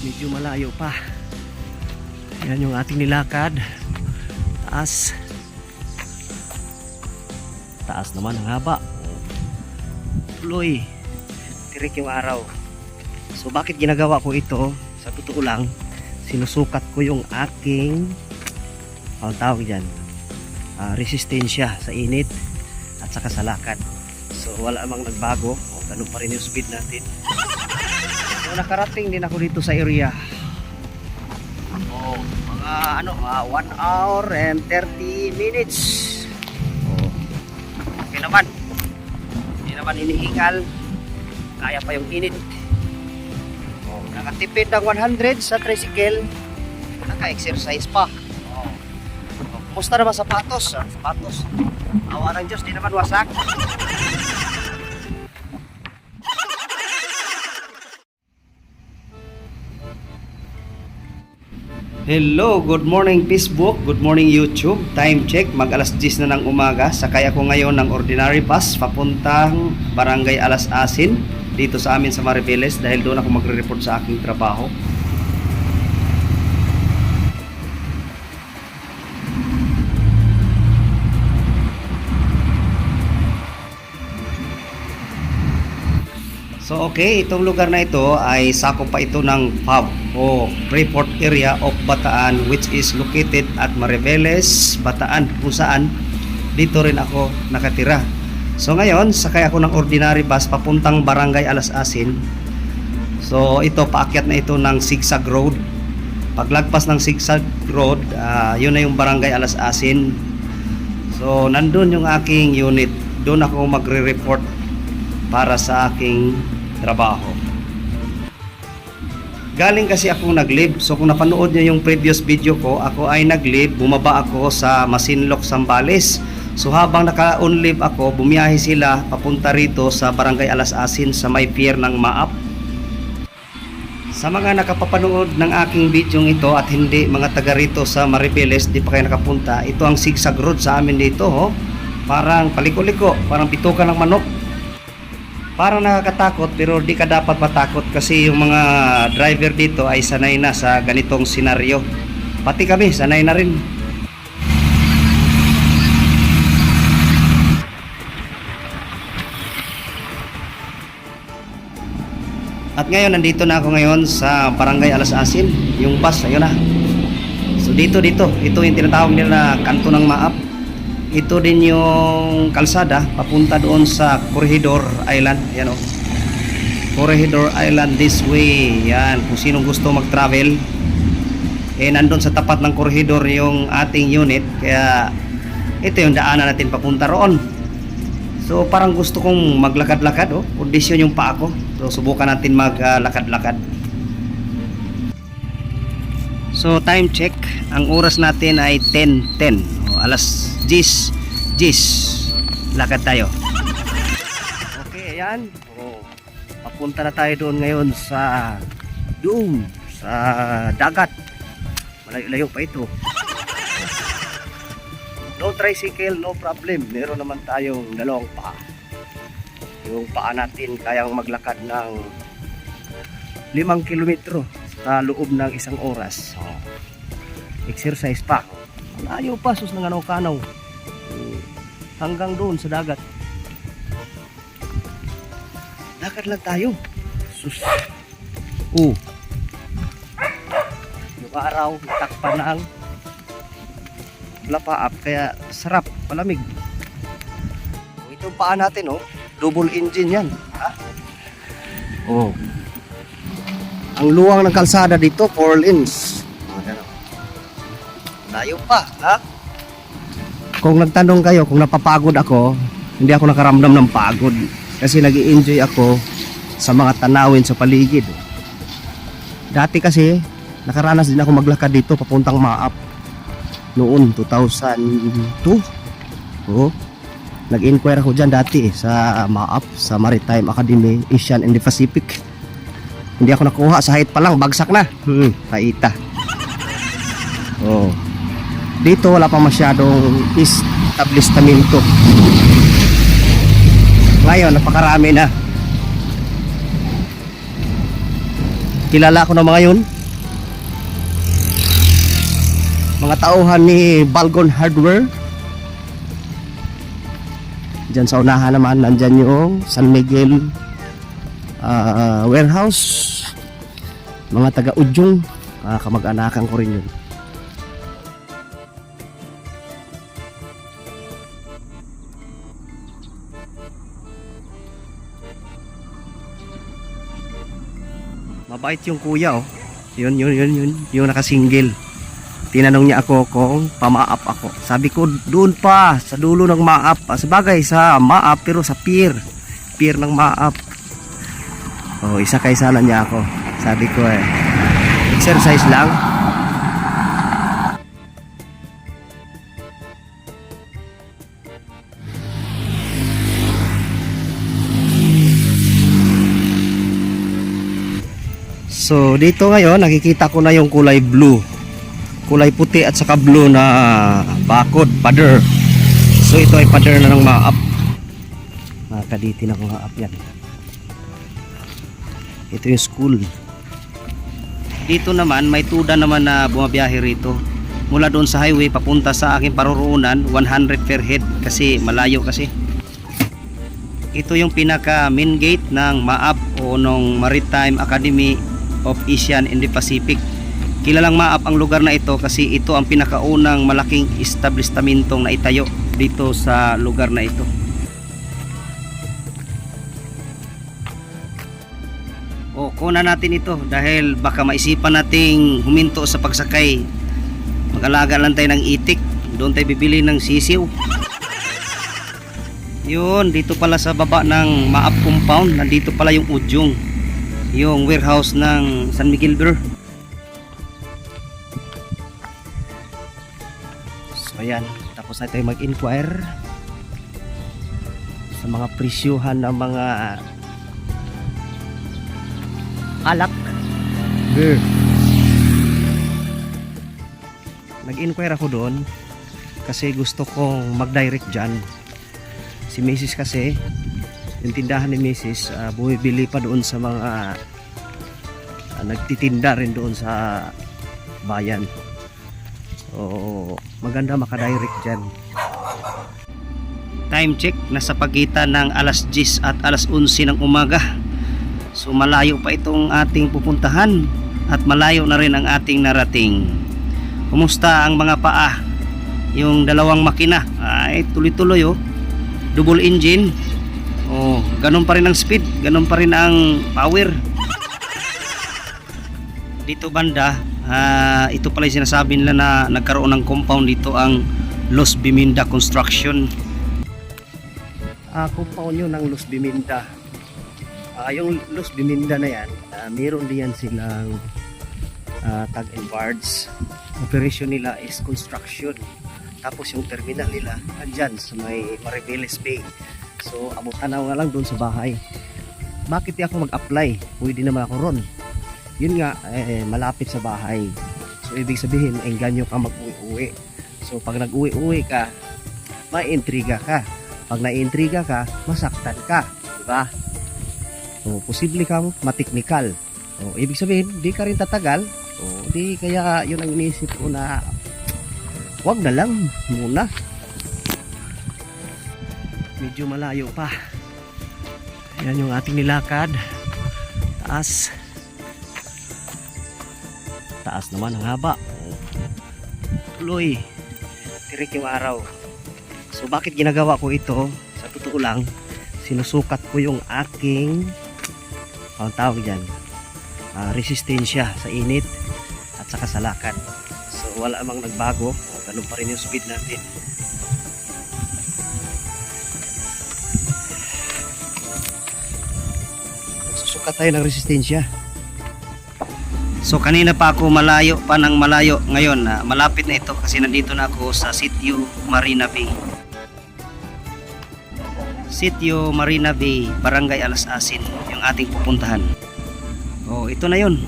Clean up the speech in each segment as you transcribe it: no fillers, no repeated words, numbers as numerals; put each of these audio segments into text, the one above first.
medyo malayo pa. Yan yung ating nilakad. Taas. Taas naman ang haba. Tuloy. Tirik yung araw. So bakit ginagawa ko ito? Sa totoo lang, sinusukat ko yung aking ang tawag dyan, resistensya sa init at saka sa lakad. So wala namang nagbago. Ganun pa rin yung speed natin. So nakarating din ako dito sa area. Mga 1 hour and 30 minutes. Okay naman. Hindi naman hinihingal. Kaya pa yung init. Nakatipid ng 100 sa tricycle. Naka-exercise pa. Kumusta naman sapatos? Sapatos. Awa ng Diyos, di naman wasak. Hello, good morning Facebook, good morning YouTube. Time check, mag alas 10 na ng umaga. Sakay ako ngayon ng ordinary bus papuntang Barangay Alas Asin dito sa amin sa Maribeles dahil doon ako magre-report sa aking trabaho. So okay, itong lugar na ito ay sakop pa ito ng PAB o Freeport Area of Bataan, which is located at Maribeles, Bataan, kung saan dito rin ako nakatira. So ngayon, sakay ako ng ordinary bus papuntang Barangay Alas Asin. So ito, paakyat na ito ng zigzag road. Paglagpas ng zigzag road, yun na yung Barangay Alas Asin. So nandun yung aking unit. Doon ako magre-report para sa aking trabaho. Galing kasi ako nag-leave. So kung napanood nyo yung previous video ko, ako ay nag-leave, bumaba ako sa Masinloc, Zambales. So habang naka-on leave ako, bumiyahe sila papunta rito sa Barangay Alas Asin sa may pier ng Maap. Sa mga nakapapanood ng aking video ito at hindi mga taga rito sa Maribeles, di pa kayo nakapunta, ito ang zigzag road sa amin dito. Parang paliko-liko, parang bituka ng manok. Parang nakakatakot pero di ka dapat matakot kasi yung mga driver dito ay sanay na sa ganitong senaryo. Pati kami sanay na rin. At ngayon nandito na ako ngayon sa Barangay Alas Asin. Yung bus ayun na. So dito ito yung tinatawag nila kanto ng Maap. Ito din yung kalsada papunta doon sa Corregidor Island. Yan o, Corregidor Island this way. Yan, kung sinong gusto mag-travel, nandun sa tapat ng Corregidor yung ating unit. Kaya ito yung daanan natin papunta roon. So parang gusto kong maglakad-lakad. Kondisyon yung paa ko. So subukan natin maglakad-lakad. So time check, ang oras natin ay 10:10. Alas 10 lakad tayo. Okay, ayan. Papunta na tayo doon ngayon sa dagat. Malayo-layo pa ito. No tricycle, no problem. Meron naman tayong dalawang paa. Yung paa natin kayang maglakad ng 5 kilometro sa loob ng 1 oras. Exercise pa. Malayo pa, sus ng kanaw-kanaw. Hanggang doon sa dagat. Lakad lang tayo. Sus. Yung araw, takpan na ang lapaap, kaya sarap, palamig. Ito yung paa natin, double engine yan. Ang luwang ng kalsada dito, 4 lanes. Layo pa, Kung nagtanong kayo kung napapagod ako, hindi ako nakaramdam ng pagod kasi nag-i-enjoy ako sa mga tanawin sa paligid. Dati kasi nakaranas din ako maglakad dito papuntang Maap noon 2002. Nag-inquire ako dyan dati sa Maap, sa Maritime Academy Asian and the Pacific. Hindi ako nakuha, sa height pa lang bagsak na. Kaita. Dito wala pa masyadong establishmento. Ngayon napakarami na. Kilala ko ng mga yun. mga tauhan ni Balgon Hardware. Diyan sa unahan naman nandyan yung San Miguel warehouse, mga taga Ujong, kamag-anakan ko rin yun. Mabait yung kuya, oh. Yun yung nakasingle. Tinanong niya ako kung pamaap ako. Sabi ko doon pa sa dulo ng maap. Sabagay sa maap pero sa pier ng maap. Oh, isa sana niya ako. Sabi ko exercise lang. So dito ngayon nakikita ko na yung kulay blue, kulay puti at saka blue na bakod, pader. So ito ay pader na ng maap. Makakaditi na ng maap yan. Ito yung school. Dito naman may tuda naman na bumabiyahe rito. Mula doon sa highway papunta sa aking paroroonan, 100 per head kasi malayo kasi. Ito yung pinaka main gate ng MAAP o ng Maritime Academy of Asian and the Pacific. Kilalang maap ang lugar na ito kasi ito ang pinakaunang malaking establishmentong naitayo dito sa lugar na ito. O kunan natin ito dahil baka maisipan nating huminto sa pagsakay. Mag-alaga lang tayo ng itik, doon tayo bibili ng sisiw. Yun, dito pala sa baba ng maap compound, nandito pala yung Ujong, yung warehouse ng San Miguel Beer. So ayan, tapos na tayo mag-inquire sa mga presyuhan ng mga alak beer. Nag-inquire ako doon kasi gusto kong mag-direct dyan. Si Mrs. kasi, yung tindahan ni Mrs. Bumibili pa doon sa mga nagtitinda rin doon sa bayan. So maganda makadirect dyan. Time check, nasa pagitan ng alas 10 at alas 11 ng umaga. So malayo pa itong ating pupuntahan at malayo na rin ang ating narating. Kumusta ang mga paa? Yung dalawang makina ay tuloy-tuloy, oh. Double engine. Oh, ganun pa rin ang speed, ganun pa rin ang power. Dito banda, ito pala yung sinasabi nila na nagkaroon ng compound dito, ang Los Biminda Construction. Compound yun ng Los Biminda. Yung Los Biminda na yan, meron diyan silang tag and barge. Operation nila is construction. Tapos yung terminal nila andyan sa may Maribeles Bay. So abutan na nga lang doon sa bahay. Bakit di ako mag-apply? Pwede naman ako ron. Yun nga, malapit sa bahay. So ibig sabihin, engganyo ka mag-uwi-uwi. So pag nag-uwi-uwi ka, ma-intriga ka. Pag na-intriga ka, masaktan ka, diba? So posible kang mateknikal. So ibig sabihin, di ka rin tatagal. So di kaya yun ang inisip ko na wag na lang muna. Medyo malayo pa. Ayan yung ating nilakad. Taas. Taas naman ang haba. Tuloy. Tirik yung araw. So bakit ginagawa ko ito? Sa totoo lang, sinusukat ko yung aking ang tawag dyan, resistensya sa init at saka sa lakad. So wala amang nagbago. Ganun pa rin yung speed natin. Susukat tayo ng resistensya. So kanina pa ako malayo pa ng malayo. Ngayon malapit na ito kasi nandito na ako sa Sitio Marina Bay. Sitio Marina Bay, Barangay Alas Asin yung ating pupuntahan. Oh, ito na yun.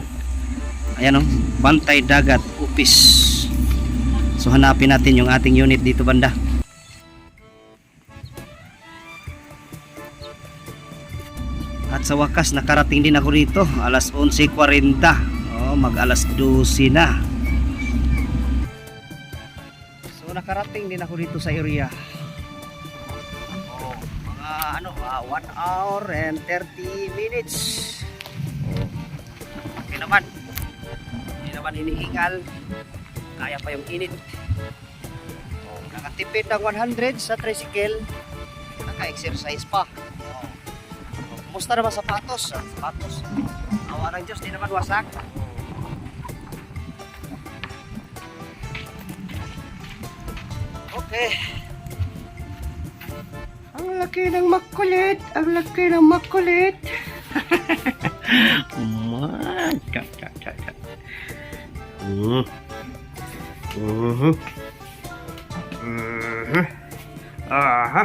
Ayan, oh, Bantay Dagat Upis. So hanapin natin yung ating unit dito banda. At sa wakas nakarating din ako dito. Alas 11:40. Oh, mag alas 12 na. nakarating din ako dito sa area. Mga 1 hour and 30 minutes. Okay naman. Hindi naman hinihingal. Kaya pa yung init. Nakatipid ng 100 sa tricycle. Naka-exercise pa. Kumusta naman sapatos? Sapatos. Awa ng Diyos, di naman wasak. Okay. Ang laki ng makulit. Ang laki ng makulit. Man. Aha.